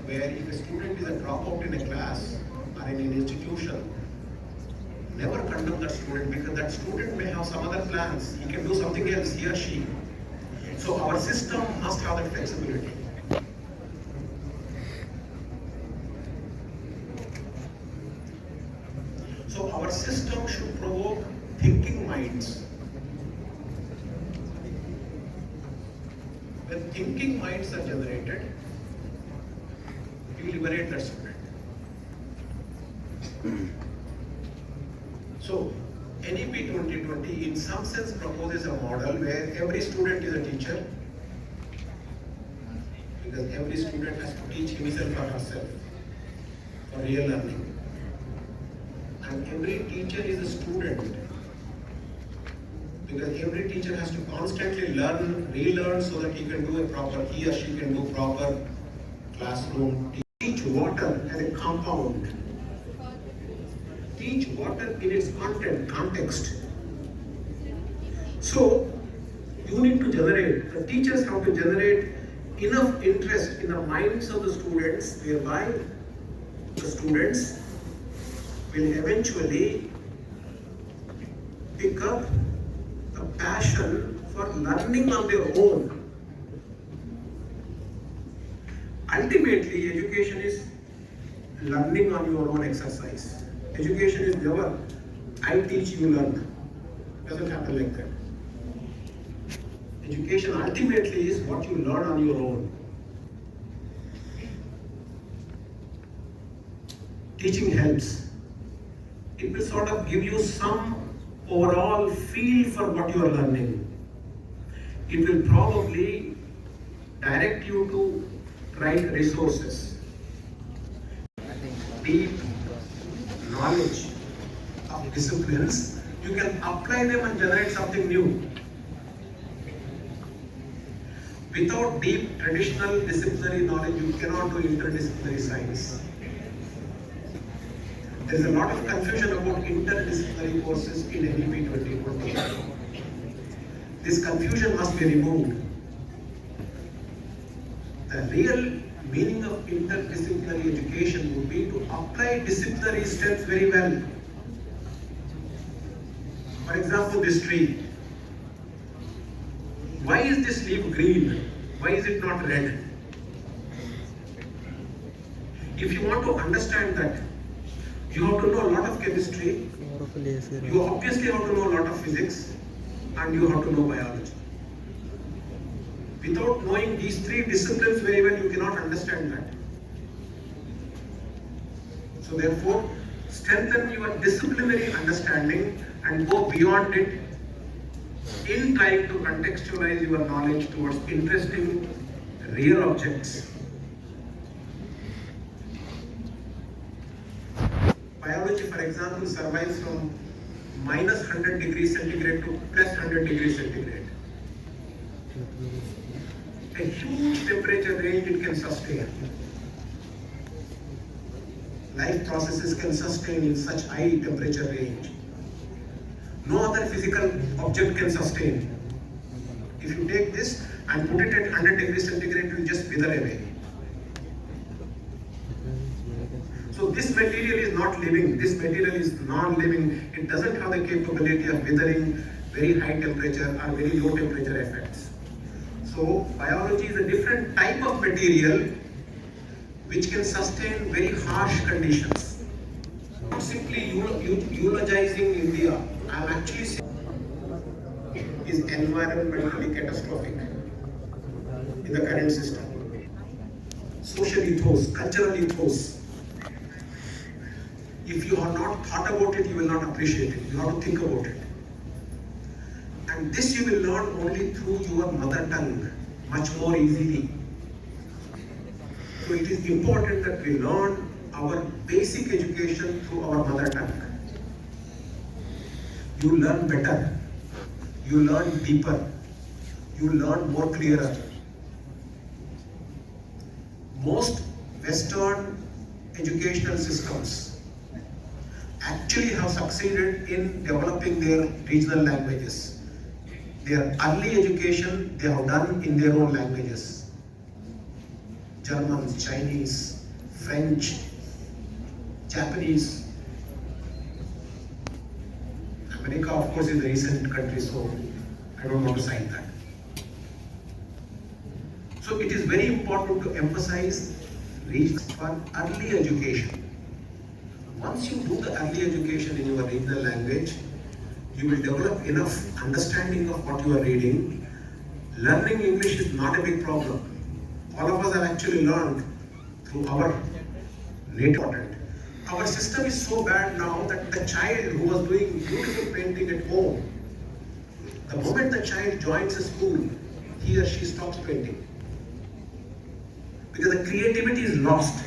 where if a student is a dropout in a class or in an institution, never condemn that student, because that student may have some other plans. He can do something else, he or she. So our system must have that flexibility. So our system should provoke thinking minds. When thinking minds are generated, we liberate that student. So NEP 2020 in some sense proposes a model where every student is a teacher, because every student has to teach himself or herself for real learning. And every teacher is a student, because every teacher has to constantly learn, relearn, so that he or she can do proper classroom. Teach water as a compound. Teach water in its context. So you need to generate, the teachers have to generate enough interest in the minds of the students, whereby the students will eventually pick up a passion for learning on their own. Ultimately, education is learning on your own exercise. Education is never, I teach, you learn. Doesn't happen like that. Education ultimately is what you learn on your own. Teaching helps. It will sort of give you some overall feel for what you are learning. It will probably direct you to right resources. Deep knowledge of disciplines, you can apply them and generate something new. Without deep traditional disciplinary knowledge, you cannot do interdisciplinary science. There is a lot of confusion about interdisciplinary courses in NEP 2020. This confusion must be removed. The real meaning of interdisciplinary education would be to apply disciplinary strengths very well. For example, this tree. Why is this leaf green? Why is it not red? If you want to understand that, you have to know a lot of chemistry, you obviously have to know a lot of physics, and you have to know biology. Without knowing these three disciplines very well, you cannot understand that. So therefore, strengthen your disciplinary understanding and go beyond it in trying to contextualize your knowledge towards interesting real objects. Biology, for example, survives from minus 100 degrees centigrade to plus 100 degrees centigrade. A huge temperature range it can sustain. Life processes can sustain in such high temperature range. No other physical object can sustain. If you take this and put it at 100 degrees centigrade, it will just wither away. So this material is not living, this material is non-living. It doesn't have the capability of withering very high temperature or very low temperature effects. So biology is a different type of material which can sustain very harsh conditions. Not simply eulogizing India, I am actually saying is environmentally catastrophic in the current system. Social ethos, cultural ethos. If you have not thought about it, you will not appreciate it. You have to think about it. And this you will learn only through your mother tongue, much more easily. So it is important that we learn our basic education through our mother tongue. You learn better, you learn deeper, you learn more clearer. Most Western educational systems actually have succeeded in developing their regional languages. Their early education they have done in their own languages. Germans, Chinese, French, Japanese. America, of course, is a recent country, so I don't want to cite that. So it is very important to emphasize for early education. Once you do the early education in your regional language, you will develop enough understanding of what you are reading. Learning English is not a big problem. All of us have actually learned through our native content. Our system is so bad now that the child who was doing beautiful painting at home, the moment the child joins a school, he or she stops painting. Because the creativity is lost.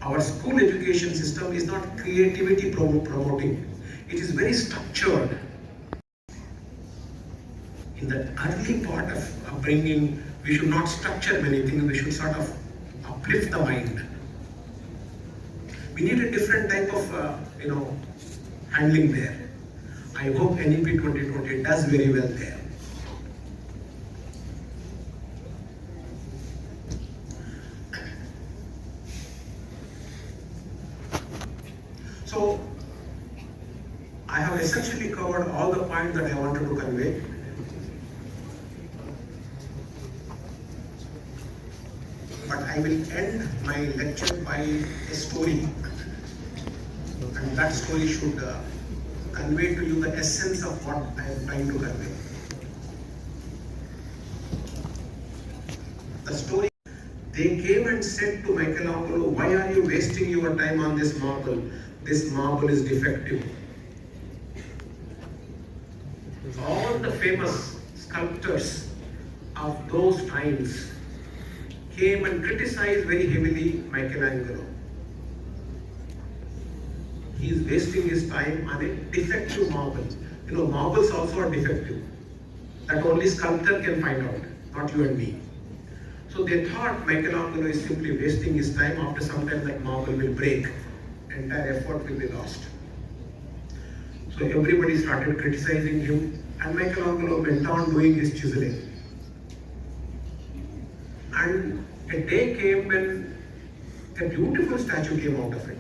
Our school education system is not creativity promoting. It is very structured. In the early part of upbringing, we should not structure many things, we should sort of uplift the mind. We need a different type of handling there. I hope NEP 2020 does very well there. So, I have essentially covered all the points that I wanted to convey. But I will end my lecture by a story. And that story should convey to you the essence of what I am trying to convey. The story, they came and said to Michelangelo, why are you wasting your time on this marble? This marble is defective. All the famous sculptors of those times came and criticized very heavily Michelangelo. He is wasting his time on a defective marble. You know, marbles also are defective. That only sculptor can find out, not you and me. So they thought Michelangelo is simply wasting his time. After some time that marble will break. Entire effort will be lost. So everybody started criticizing him, and Michelangelo went on doing his chiseling. And a day came when a beautiful statue came out of it.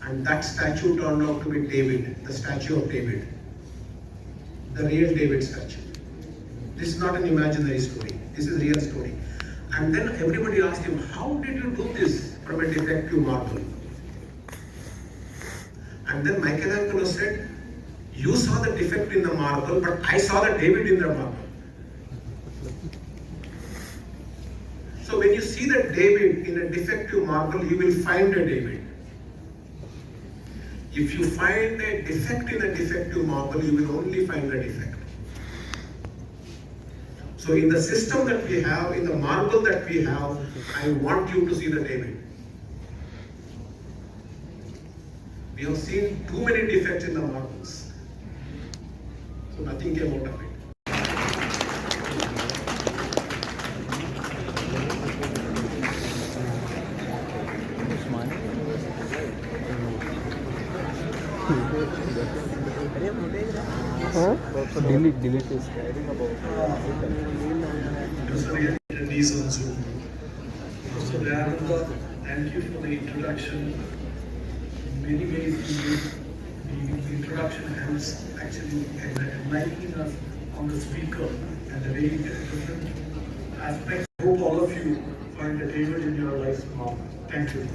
And that statue turned out to be David, the statue of David. The real David statue. This is not an imaginary story. This is a real story. And then everybody asked him, how did you do this from a defective marble? And then Michelangelo said, you saw the defect in the marble, but I saw the David in the marble. So when you see the David in a defective marble, you will find a David. If you find a defect in a defective marble, you will only find a defect. So in the system that we have, in the marble that we have, I want you to see the David. We have seen too many defects in the marbles. So nothing came out of it. Delete this. Attendees on Zoom. So Dayananda, thank you for the introduction. In many ways, the introduction helps actually enlightening us on the speaker and the very different aspects. I hope all of you find the David in your lives now. Thank you.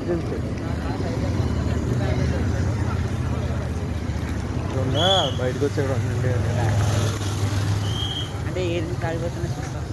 Emergency. కాకుండా బయటకు వచ్చాడు అంటే అంటే ఏది కాలిపోతున్నా చూస్తాం.